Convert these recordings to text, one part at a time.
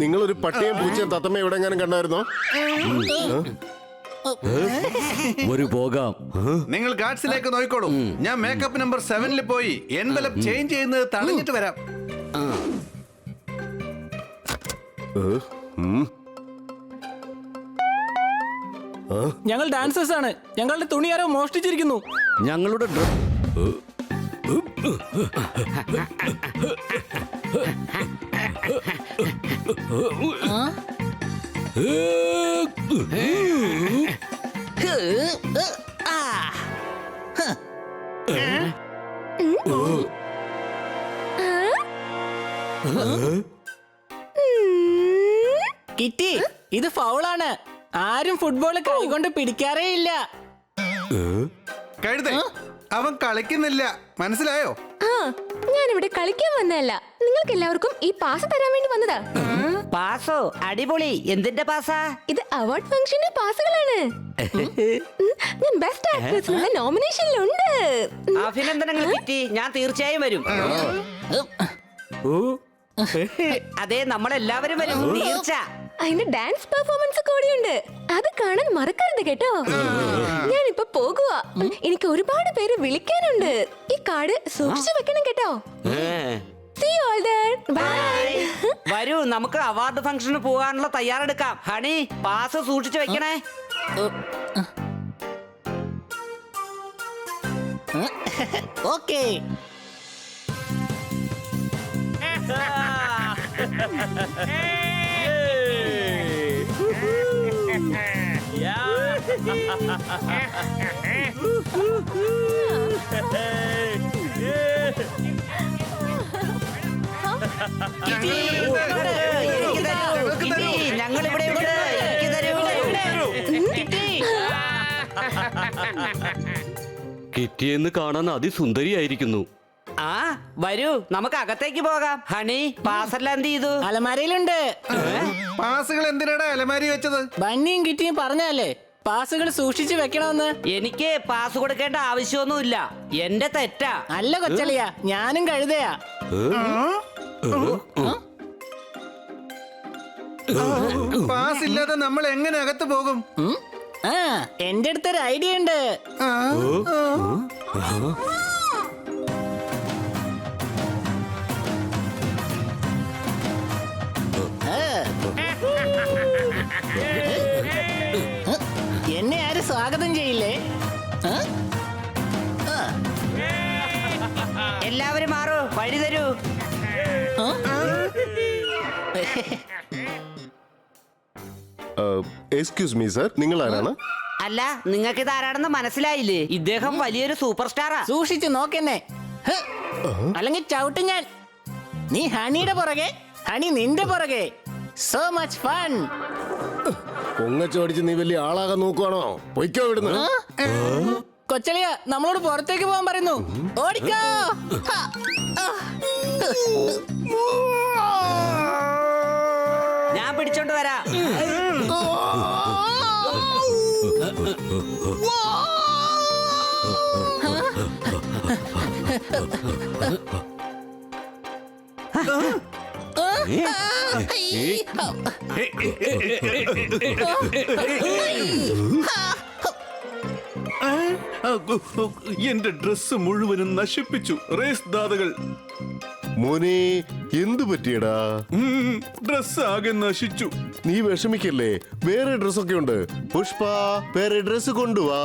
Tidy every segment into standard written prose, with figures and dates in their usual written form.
നിങ്ങളൊരു പട്ടിയും പൂച്ചയും തത്തമ്മ എവിടെങ്ങാനും കണ്ടായിരുന്നോ? ഒരു പോകാം. നിങ്ങൾ ഗാർഡ്സിലേക്ക് നോക്കിക്കോളൂ. ഞാൻ മേക്കപ്പ് നമ്പർ 7 പോയി എൻവലപ്പ് ചേഞ്ച് ചെയ്യുന്നത് തടഞ്ഞിട്ട് വരാം. ഞങ്ങൾ ഡാൻസേഴ്സ് ആണ്. ഞങ്ങളുടെ തുണി ആരോ മോഷ്ടിച്ചിരിക്കുന്നു. ഞങ്ങളുടെ കിറ്റി, ഇത് ഫൗളാണ്. ആരും ഫുട്ബോൾ കൈകൊണ്ട് പിടിക്കാറേ ഇല്ല. കഴുതേ, അവൻ കളിക്കുന്നില്ല, മനസ്സിലായോ? ഞാനിവിടെ കളിക്കാൻ വന്നതല്ല, നിങ്ങൾക്ക് എല്ലാവർക്കും ഈ പാസ് തരാൻ വേണ്ടി വന്നതാ. പാസോ? അടിപൊളി. എന്തിന്റെ പാസാ? ഇത് അവാർഡ് ഫംഗ്ഷന്റെ പാസുകളാണ്. ഞാൻ ബെസ്റ്റ് ആക്ട്രസിനുള്ള നോമിനേഷനിലുണ്ട്. അഭിനന്ദനങ്ങൾ കിറ്റി. ഞാൻ തീർച്ചയായും വരും. അതെ, നമ്മളെല്ലാവരും വരും, തീർച്ച. അതിന്റെ ഡാൻസ് പെർഫോമൻസ് കൂടിയുണ്ട്. അത് കാണാൻ മറക്കരുത് കേട്ടോ. ഞാനിപ്പോ പോകുക. എനിക്ക് ഒരുപാട് പേര് വിളിക്കാനുണ്ട്. ഈ കാർഡ് സൂക്ഷിച്ചു വെക്കണം കേട്ടോ. See you all there. Bye. വരൂ, നമുക്ക് അവാർഡ് ഫംഗ്ഷന് പോകാനുള്ള തയ്യാറെടുക്കാം. ഹണി, പാസ് സൂക്ഷിച്ചു വെക്കണേ. ഓക്കേ. ഞങ്ങൾ ഇവിടെ ഉണ്ട്. കിറ്റിയെന്ന് കാണാൻ അതിസുന്ദരിയായിരിക്കുന്നു. ആ, വരൂ, നമുക്ക് അകത്തേക്ക് പോകാം. ഹണി, പാസെല്ലാം എന്ത് ചെയ്തു? അലമാരയിലുണ്ട്. പാസുകൾ എന്തിനാടാ അലമാരി വെച്ചത്? ബണ്ണിയും കിറ്റിയും പറഞ്ഞല്ലേ പാസുകൾ സൂക്ഷിച്ചു വെക്കണമെന്ന്. എനിക്ക് പാസ് കൊടുക്കേണ്ട ആവശ്യമൊന്നുമില്ല. എന്റെ തെറ്റാ. അല്ല കൊച്ചളിയാ, ഞാനും കഴുതയാ. പാസ് ഇല്ലാതെ നമ്മൾ എങ്ങനെ അകത്ത് പോകും? എന്റെ അടുത്തൊരു ഐഡിയ ഉണ്ട്. എന്നെ ആരും സ്വാഗതം ചെയ്യില്ലേ? എല്ലാവരും മാറൂ, വഴി തരൂ. എക്സ്ക്യൂസ് മീ സർ, നിങ്ങൾ ആരാണ്? അല്ല, നിങ്ങൾക്ക് ഇതാരാണെന്ന് മനസ്സിലായില്ലേ? ഇദ്ദേഹം വലിയൊരു സൂപ്പർ സ്റ്റാറാ. സൂക്ഷിച്ചു നോക്കെന്നെ, അല്ലെങ്കിൽ ചവിട്ടും ഞാൻ. നീ ഹണിയുടെ പുറകെ, ഹണി നിന്റെ പുറകെ. So much fun. പൊങ്ങച്ചോടിച്ച് നീ വലിയ ആളാകാൻ നോക്കുവാണോ? പൊയ്ക്കോ ഇവിടുന്ന്. കൊച്ചളിയ നമ്മളോട് പുറത്തേക്ക് പോകാൻ പറയുന്നു. ഓടിക്കോ. ഞാൻ പിടിച്ചോണ്ട് വരാം. എന്റെ ഡ്രസ് മുഴുവനും നശിപ്പിച്ചു റേസ് ദാതകൾ. മോനെ, എന്തു പറ്റിയടാ? ഡ്രസ് ആകെ നശിച്ചു. നീ വിഷമിക്കല്ലേ, വേറെ ഡ്രസ്സൊക്കെ ഉണ്ട്. പുഷ്പ, വേറെ ഡ്രസ് കൊണ്ടുവാ.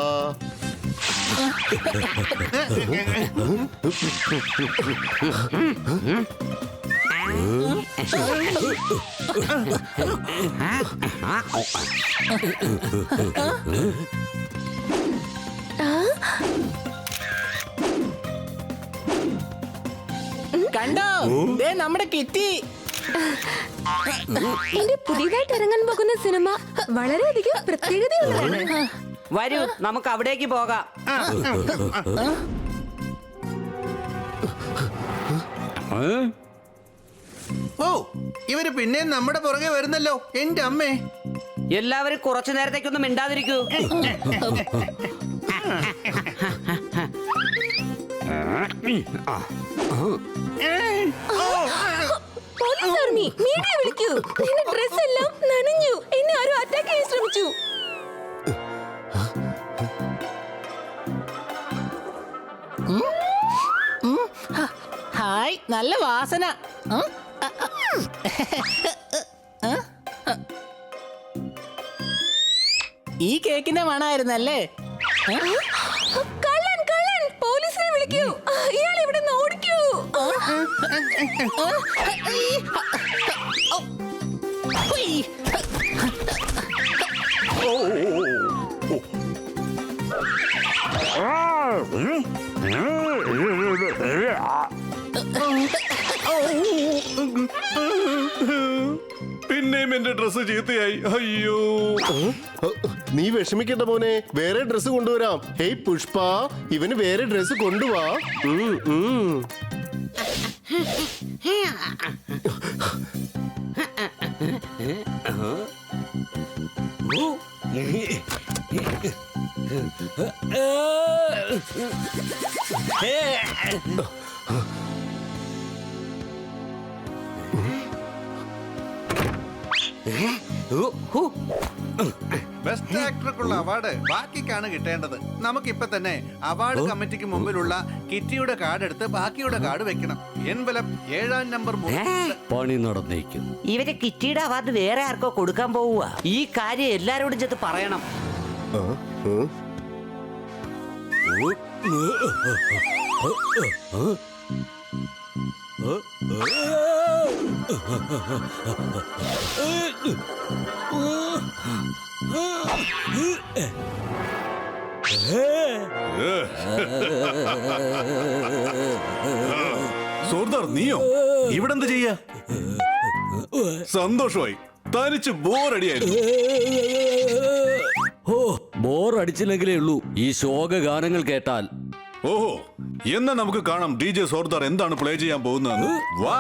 കണ്ടോ, ദേ നമ്മുടെ കിറ്റി. എന്റെ പുതിയതായിട്ട് ഇറങ്ങാൻ പോകുന്ന സിനിമ വളരെയധികം പ്രത്യേകതയുള്ളതാണ്. വരൂ, നമുക്ക് അവിടേക്ക് പോകാം. ഓ, ഇവര് പിന്നെ നമ്മുടെ പുറകെ വരുന്നല്ലോ. എന്റെ അമ്മേ, എല്ലാവരും കുറച്ചു നേരത്തേക്കൊന്നും മിണ്ടാതിരിക്കൂ. മീ മീഡിയ വിളിക്കൂ. നിന്റെ ഡ്രസ് എല്ലാം നനഞ്ഞു. എന്നെ ആരോ അറ്റാക്ക് ചെയ്യാൻ ശ്രമിച്ചു. ഹായ്, നല്ല വാസന. ഈ കേക്കിന്റെ മണായിരുന്നല്ലേ? കള്ളൻ കള്ളൻ, പോലീസിനെ വിളിക്കൂ. ഇയാൾ ഇവിടെ നിന്ന് ഓടിക്കൂ. ഹുയ്. പിന്നെയും എന്റെ ഡ്രസ് ചീത്തയായി. അയ്യോ, നീ വിഷമിക്കണ്ട മോനെ, വേറെ ഡ്രസ് കൊണ്ടുവരാം. ഹേയ് പുഷ്പ, ഇവന് വേറെ ഡ്രസ് കൊണ്ടുവാ. ബെസ്റ്റ് ആക്ടർക്കുള്ള അവാർഡ് ബാക്കിക്കാണ് കിട്ടേണ്ടത്. നമുക്കിപ്പൊ തന്നെ അവാർഡ് കമ്മിറ്റിക്ക് മുമ്പിലുള്ള കിറ്റിയുടെ കാർഡ് എടുത്ത് ബാക്കിയുടെ കാർഡ് വെക്കണം. എൻവലപ്പ് 7-ാം നമ്പർ പണി നടന്നേക്കും. ഇവര് കിറ്റിയുടെ അവാർഡ് വേറെ ആർക്കോ കൊടുക്കാൻ പോവുക. ഈ കാര്യം എല്ലാരോടും ചെന്ന് പറയണം. സോർദാർ, നീയോ ഇവിടെ എന്ത് ചെയ്യാ? സന്തോഷമായി. തനിച്ച് ബോറടിയായിരുന്നു. ഓ, ബോർ അടിച്ചില്ലെങ്കിലേ ഉള്ളൂ ഈ ശോക ഗാനങ്ങൾ കേട്ടാൽ. ഓഹോ, എന്നാ നമുക്ക് കാണാം DJ സോർദാർ എന്താണ് പ്ലേ ചെയ്യാൻ പോകുന്നതെന്ന്. വാ.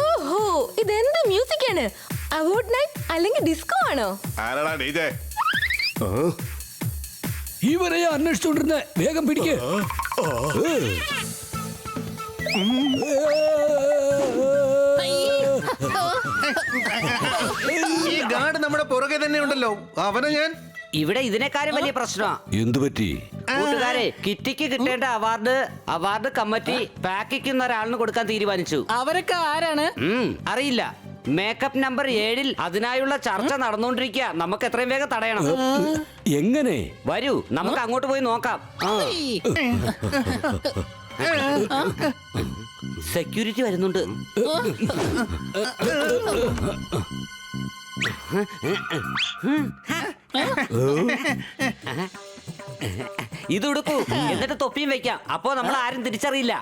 ഓഹോ, ഇതെന്ത് മ്യൂസിക് ആണ്? അവാർഡ് നൈറ്റ് അല്ലെങ്കിൽ ഡിസ്കോ ആണോ? ആരാടാ DJ? ഇവരെ അന്വേഷിച്ചോണ്ടിരുന്ന, വേഗം പിടിക്ക്. ഈ ഗാർഡ് നമ്മുടെ പുറകെ തന്നെ ഉണ്ടല്ലോ. അവനെ ഞാൻ ഇവിടെ ഇതിനേക്കാളും വലിയ പ്രശ്നമാ. എന്തു പറ്റി? കൂട്ടുകാരെ, കിറ്റിക്ക് കിട്ടേണ്ട അവാർഡ് കമ്മിറ്റി പാക്കിക്കുന്ന ഒരാളിന് കൊടുക്കാൻ തീരുമാനിച്ചു. അവരൊക്കെ ആരാണ്? അറിയില്ല. മേക്കപ്പ് നമ്പർ 7-ൽ അതിനായുള്ള ചർച്ച നടന്നുകൊണ്ടിരിക്കുക. നമുക്ക് എത്രയും വേഗം തടയണം. എങ്ങനെ? വരൂ, നമുക്ക് അങ്ങോട്ട് പോയി നോക്കാം. സെക്യൂരിറ്റി വരുന്നുണ്ട്. ഇത് ഉടുക്കൂ, എന്നിട്ട് തൊപ്പിയും വെക്കാം. അപ്പോ നമ്മൾ ആരും തിരിച്ചറിയില്ല.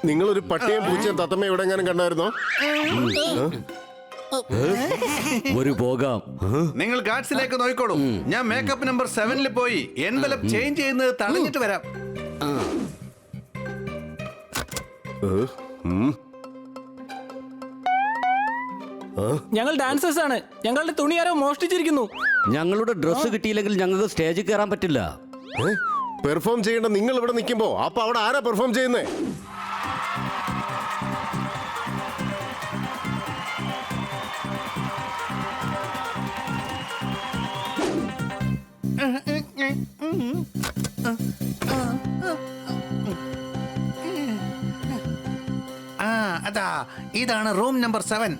നിങ്ങളൊരു പട്ടിയും പൂച്ചയും തത്തമ്മ എവിടെ എങ്ങാനും കണ്ടായിരുന്നോ? ഒരു പോകാം. നിങ്ങൾ ഗാർഡ്സിലേക്ക് നോക്കിക്കോളൂ. ഞാൻ മേക്കപ്പ് നമ്പർ 7-ൽ പോയി എൻവലപ്പ് ചേഞ്ച് ചെയ്യുന്നത് തടഞ്ഞിട്ട് വരാം. ഞങ്ങൾ ഡാൻസേഴ്സ് ആണ്. ഞങ്ങളുടെ തുണി ആരോ മോഷ്ടിച്ചിരിക്കുന്നു. ഞങ്ങളുടെ ഡ്രസ്സ് കിട്ടിയില്ലെങ്കിൽ ഞങ്ങൾക്ക് സ്റ്റേജിൽ കയറാൻ പറ്റില്ല. പെർഫോം ചെയ്യേണ്ട നിങ്ങൾ ഇവിടെ നിൽക്കുമ്പോ അപ്പൊ അവിടെ ആരാ പെർഫോം ചെയ്യുന്നേ? അതാ, ഇതാണ് റൂം നമ്പർ 7.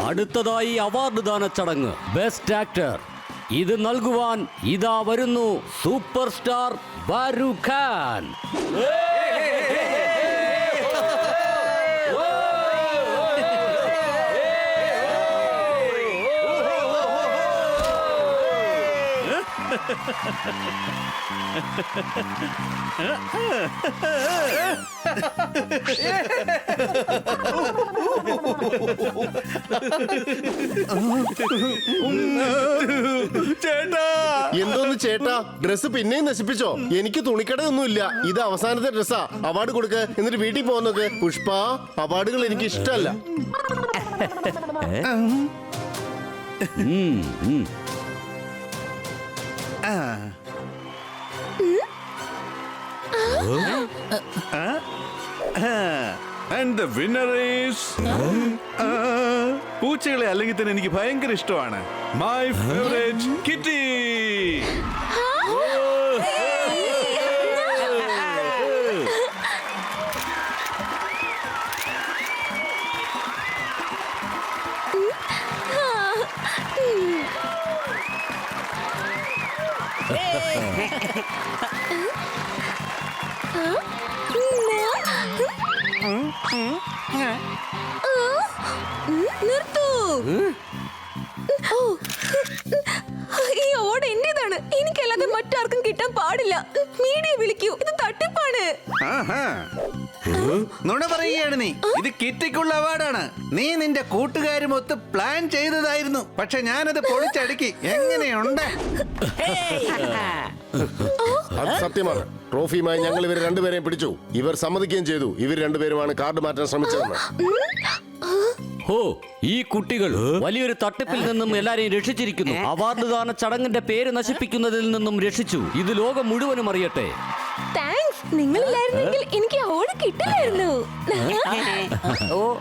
അടുത്തതായി അവാർഡ് ദാന ചടങ്ങ്. ബെസ്റ്റ് ആക്ടർ ഇത് നൽകുവാൻ ഇതാ വരുന്നു സൂപ്പർ സ്റ്റാർ ഷാരൂഖ് ഖാൻ. എന്തോന്ന് ചേട്ടാ, ഡ്രസ് പിന്നെയും നശിപ്പിച്ചോ? എനിക്ക് തുണിക്കടയൊന്നുമില്ല. ഇത് അവസാനത്തെ ഡ്രസ്സാ. അവാർഡ് കൊടുക്ക്, എന്നിട്ട് വീട്ടിൽ പോകുന്നത്. പുഷ്പ, അവാർഡുകൾ എനിക്ക് ഇഷ്ടമല്ല. And the winner is പൂച്ചകളെ അല്ലെങ്കിൽ തന്നെ എനിക്ക് ഭയങ്കര ഇഷ്ടമാണ്. My favourite kitty. നിർത്തൂ. ഓ, ഈ അവാർഡ് എന്റേതാണ്. എനിക്കല്ലാതെ മറ്റാർക്കും കിട്ടാൻ പാടില്ല. മീഡിയ വിളിക്കൂ, ഇത് തട്ടിപ്പാണ്. നുണ പറയുകയാണ് നീ. ഇത് കിറ്റിക്കുള്ള അവാർഡാണ്. നീ നിന്റെ കൂട്ടുകാരുമൊത്ത് പ്ലാൻ ചെയ്തതായിരുന്നു. പക്ഷെ ഞാനത് പൊളിച്ചടുക്കി. എങ്ങനെയുണ്ട്? അത് സത്യമാണ്. ട്രോഫിയുമായി ഞങ്ങൾ ഇവർ രണ്ടുപേരെയും പിടിച്ചു. ഇവർ സമ്മതിക്കുകയും ചെയ്തു. ഇവർ രണ്ടുപേരുമാണ് കാർഡ് മാറ്റാൻ ശ്രമിച്ചതെന്ന്. ഹോ, ഈ കുട്ടികൾ വലിയൊരു തട്ടിപ്പിൽ നിന്നും എല്ലാരെയും രക്ഷിച്ചിരിക്കുന്നു. അവാർഡ് ദാന ചടങ്ങിന്റെ പേര് നശിപ്പിക്കുന്നതിൽ നിന്നും രക്ഷിച്ചു. ഇത് ലോകം മുഴുവനും അറിയട്ടെ. താങ്ക്സ്. നിങ്ങളില്ലായിരുന്നെങ്കിൽ എനിക്ക് അവാർഡ് കിട്ടില്ലായിരുന്നു. ഓ